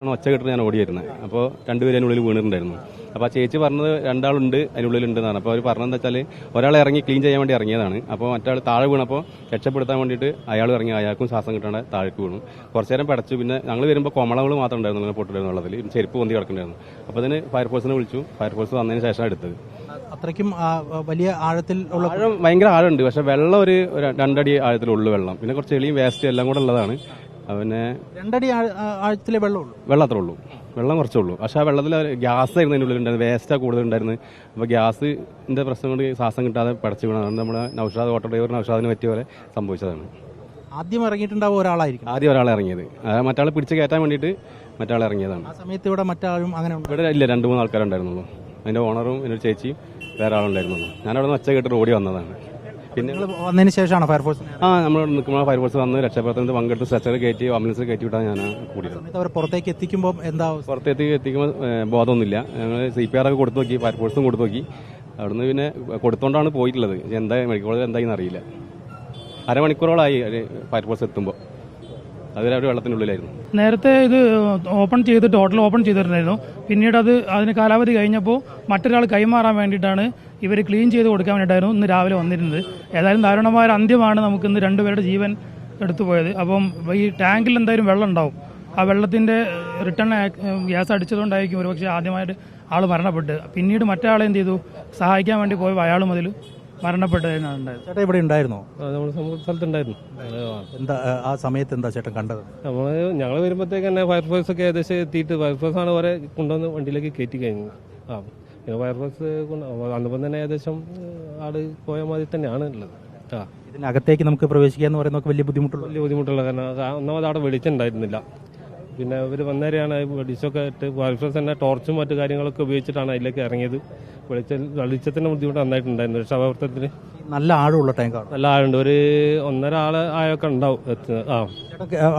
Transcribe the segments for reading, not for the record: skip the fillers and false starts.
ഒച്ച കേട്ടിട്ട് ഞാൻ ഓടിയായിരുന്നത്. അപ്പോൾ രണ്ടുപേരും അതിനുള്ളിൽ വീണിട്ടുണ്ടായിരുന്നു. അപ്പോൾ ആ ചേച്ചി പറഞ്ഞത് രണ്ടാളുണ്ട് അതിനുള്ളിലുണ്ടെന്നാണ്. അപ്പോൾ അവർ പറഞ്ഞതെന്ന് വെച്ചാൽ ഒരാളെ ഇറങ്ങി ക്ലീൻ ചെയ്യാൻ വേണ്ടി ഇറങ്ങിയതാണ്. അപ്പോൾ മറ്റാൾ താഴെ വീണപ്പോൾ രക്ഷപ്പെടുത്താൻ വേണ്ടിയിട്ട് അയാൾ ഇറങ്ങി, അയാൾക്കും ശ്വാസം കിട്ടാണ്ട് താഴേക്ക് വീണു. കുറച്ച് നേരം പടച്ചു. പിന്നെ ഞങ്ങൾ വരുമ്പോൾ കൊമളകൾ മാത്രം ഉണ്ടായിരുന്നു അങ്ങനെ പൊട്ടിട്ടുള്ളതിൽ, ചെരുപ്പ് പൊന്തി കിടക്കുന്നുണ്ടായിരുന്നു. അപ്പോൾ അതിന് ഫയർഫോഴ്സിനെ വിളിച്ചു. ഫയർഫോഴ്സ് വന്നതിന് ശേഷം എടുത്തത്. അത്രയ്ക്കും വലിയ ആഴത്തിൽ ഉള്ള ആഴം ഭയങ്കര ആഴമുണ്ട്. പക്ഷേ വെള്ളം ഒരു 2 അടി ആഴത്തിലുള്ളൂ വെള്ളം. പിന്നെ കുറച്ച് ചെളിയും വേസ്റ്റ് എല്ലാം കൂടെ ഉള്ളതാണ്. പിന്നെ 2 അടി ആഴത്തിലെ വെള്ളമുള്ളൂ. വെള്ളം അത്രേ ഉള്ളൂ, വെള്ളം കുറച്ചേ ഉള്ളൂ. പക്ഷെ ആ വെള്ളത്തിൽ ഗ്യാസ് ആയിരുന്നു അതിൻ്റെ ഉള്ളിലുണ്ടായിരുന്നു, വേസ്റ്റാണ് കൂടുതലുണ്ടായിരുന്നത്. അപ്പോൾ ഗ്യാസിൻ്റെ പ്രശ്നം കൊണ്ട് ശ്വാസം കിട്ടാതെ പടച്ചു വീണതാണ്. അതുകൊണ്ട് നമ്മുടെ നൗഷാദ് ഓട്ടോ ഡ്രൈവർ നൗഷാദിന് പറ്റിയ പോലെ സംഭവിച്ചതാണ്. ആദ്യം ഇറങ്ങിയിട്ടുണ്ടാവും ഒരാളായിരിക്കും. ആദ്യം ഒരാളെ ഇറങ്ങിയത്, മറ്റാളെ പിടിച്ച് കയറ്റാൻ വേണ്ടിയിട്ട് മറ്റാളെ ഇറങ്ങിയതാണ്. ആ സമയത്ത് ഇവിടെ മറ്റാളും അങ്ങനെ ഇവിടെ ഇല്ല, 2-3 ആൾക്കാരുണ്ടായിരുന്നുള്ളൂ. അതിൻ്റെ ഓണറും എന്നൊരു ചേച്ചിയും വേറെ ആളുണ്ടായിരുന്നുള്ളൂ. ഞാനവിടെ നിന്ന് ഒച്ച കേട്ടിട്ട് ഓടി വന്നതാണ്. പിന്നെ വന്നതിന് ശേഷമാണ് ഫയർഫോഴ്സ് നമ്മൾ നിൽക്കുമ്പോൾ ഫയർഫോഴ്സ് വന്ന് രക്ഷാപ്രവർത്തനത്തിൽ പങ്കെടുത്ത് സ്ട്രെച്ചർ കയറ്റി ആംബുലൻസ് കയറ്റി വിട്ടാൽ ഞാൻ കൂടിയത്. അവർ പുറത്തേക്ക് എത്തിക്കുമ്പോൾ എന്താ എത്തിക്കുമ്പോൾ ബോധമൊന്നുമില്ല. ഞങ്ങൾ CPR ഒക്കെ കൊടുത്തു നോക്കി, ഫയർഫോഴ്സും കൊടുത്തു നോക്കി. അവിടുന്ന് പിന്നെ കൊടുത്തോണ്ടാണ് പോയിട്ടുള്ളത്. എന്താ മെഡിക്കൽ കോളേജ് എന്തായെന്ന് അറിയില്ല. അരമണിക്കൂറോളായി ഫയർഫോഴ്സ് എത്തുമ്പോൾ. അതുവരെ അവർ വെള്ളത്തിനുള്ളിലായിരുന്നു. നേരത്തെ ഇത് ടോട്ടൽ ഓപ്പൺ ചെയ്തിട്ടുണ്ടായിരുന്നു. പിന്നീട് അതിന് കാലാവധി കഴിഞ്ഞപ്പോൾ മറ്റൊരാൾ കൈമാറാൻ വേണ്ടിയിട്ടാണ് ഇവർ ക്ലീൻ ചെയ്ത് കൊടുക്കാൻ വേണ്ടിയിട്ടായിരുന്നു ഇന്ന് രാവിലെ വന്നിരുന്നത്. ഏതായാലും ദാരുണമായ ഒരു അന്ത്യമാണ് നമുക്കിന്ന് 2 പേരുടെ ജീവൻ എടുത്തു പോയത്. അപ്പം ഈ ടാങ്കിൽ എന്തായാലും വെള്ളം ഉണ്ടാവും. ആ വെള്ളത്തിൻ്റെ റിട്ടേൺ ഗ്യാസ് അടിച്ചതുകൊണ്ടായിരിക്കും ഒരുപക്ഷെ ആദ്യമായിട്ട് ആൾ മരണപ്പെട്ട്. പിന്നീട് മറ്റേ ആളെ എന്ത് ചെയ്തു, സഹായിക്കാൻ വേണ്ടി പോയപ്പോൾ അയാൾ മുതൽ മരണപ്പെട്ടതാണ് ഉണ്ടായത്. ചേട്ടാ ഇവിടെ ഉണ്ടായിരുന്നോ? നമ്മൾ സ്ഥലത്തുണ്ടായിരുന്നു. എന്താ ആ സമയത്ത് എന്താ ചേട്ടൻ കണ്ടത്? ഞങ്ങൾ വരുമ്പോഴത്തേക്ക് തന്നെ ഫയർഫോഴ്സ് ഒക്കെ ഏകദേശം എത്തിയിട്ട് ഫയർഫോഴ്സാണ് അവരെ കൊണ്ടുവന്ന് വണ്ടിയിലേക്ക് കയറ്റി കഴിഞ്ഞു. ഫയർഫോഴ്സ് അന്നപ്പം തന്നെ ഏകദേശം ആള് പോയ മാതിരി തന്നെയാണ് ഉള്ളത്. ഇതിനകത്തേക്ക് നമുക്ക് പ്രവേശിക്കാന്ന് പറയുന്നത് വലിയ ബുദ്ധിമുട്ടുള്ള കാരണം ഒന്നാമത് അവിടെ വെളിച്ചുണ്ടായിരുന്നില്ല. പിന്നെ ഇവർ വന്നേരെയാണ് വെളിച്ചമൊക്കെ ഇട്ട് ഫയർഫോഴ്സ് തന്നെ ടോർച്ചും മറ്റു കാര്യങ്ങളൊക്കെ ഉപയോഗിച്ചിട്ടാണ് അതിലേക്ക് ഇറങ്ങിയത്. വെളിച്ചത്തിന്റെ ബുദ്ധിമുട്ട് നന്നായിട്ടുണ്ടായിരുന്നു രക്ഷാപ്രവർത്തനത്തിന്. നല്ല ആഴമുള്ള ടാങ്കാണ്. നല്ല ആഴുണ്ട്, ഒരു 1.5 ആള് ആയൊക്കെ ഉണ്ടാവും.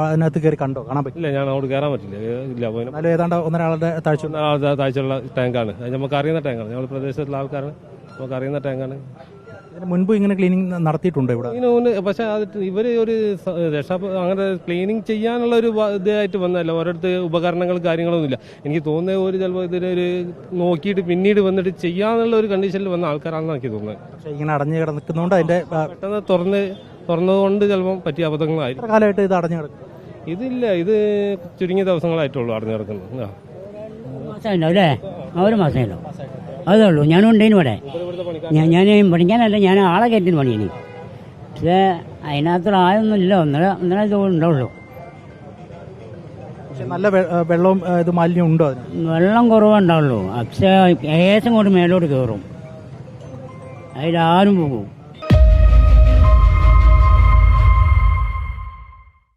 അതിനകത്ത് കയറി കണ്ടോ? കാണാൻ പറ്റില്ല. ഞാൻ അങ്ങോട്ട് കയറാൻ പറ്റില്ല. ഇല്ല, ഏതാണ്ട് 1.5 ആളുടെ താഴ്ചയുള്ള ടാങ്കാണ്. അത് നമുക്ക് അറിയുന്ന ടാങ്കാണ്. ഞങ്ങൾ പ്രദേശത്തുള്ള ആൾക്കാരാണ്, നമുക്ക് അറിയുന്ന ടാങ്കാണ്. ഇതിന് മുൻപ് ഇങ്ങനെ ക്ലീനിങ് നടത്തിയിട്ടുണ്ട് ഇവിടെ? പക്ഷെ ഇവര് ഒരു അങ്ങനെ ക്ലീനിങ് ചെയ്യാനുള്ള ഒരു ഇതായിട്ട് വന്നല്ല. ഓരോരുത്തർ ഉപകരണങ്ങൾ കാര്യങ്ങളൊന്നുമില്ല. എനിക്ക് തോന്നുന്നത് ഒരു ചിലപ്പോൾ ഇതിനൊരു നോക്കിയിട്ട് പിന്നീട് വന്നിട്ട് ചെയ്യാന്നുള്ള ഒരു കണ്ടീഷനിൽ വന്ന ആൾക്കാരാണെന്ന് എനിക്ക് തോന്നുന്നത്. പക്ഷേ ഇങ്ങനെ അടഞ്ഞു കിടക്കുന്നതുകൊണ്ട് അതിന്റെ പെട്ടെന്ന് തുറന്നതുകൊണ്ട് ചിലപ്പോൾ പറ്റിയ അബദ്ധങ്ങളായിരിക്കും. കാലമായിട്ട് ഇത് അടഞ്ഞു കിടക്കും? ഇതില്ല, ഇത് ചുരുങ്ങിയ ദിവസങ്ങളായിട്ടുള്ളൂ അടഞ്ഞു കിടക്കുന്നത്. അല്ലേ, 1 മാസമല്ലോ അതേ ഉള്ളൂ. ഞാനും ഉണ്ടേനും ഇവിടെ. ഞാൻ പഠിക്കാനല്ല, ഞാൻ ആളെ കയറ്റിന് പണിയാണ്. പക്ഷേ അതിനകത്ത് ആയൊന്നുമില്ല. ഒന്നര ഇത് ഉണ്ടാവുള്ളൂ. നല്ല വെള്ളവും ഇത് മാലിന്യം ഉണ്ടോ? വെള്ളം കുറവുണ്ടാവുള്ളൂ. പക്ഷേ ഏകദേശം കൊണ്ട് മേലോട്ട് കയറും, അതിലാരും പോകും.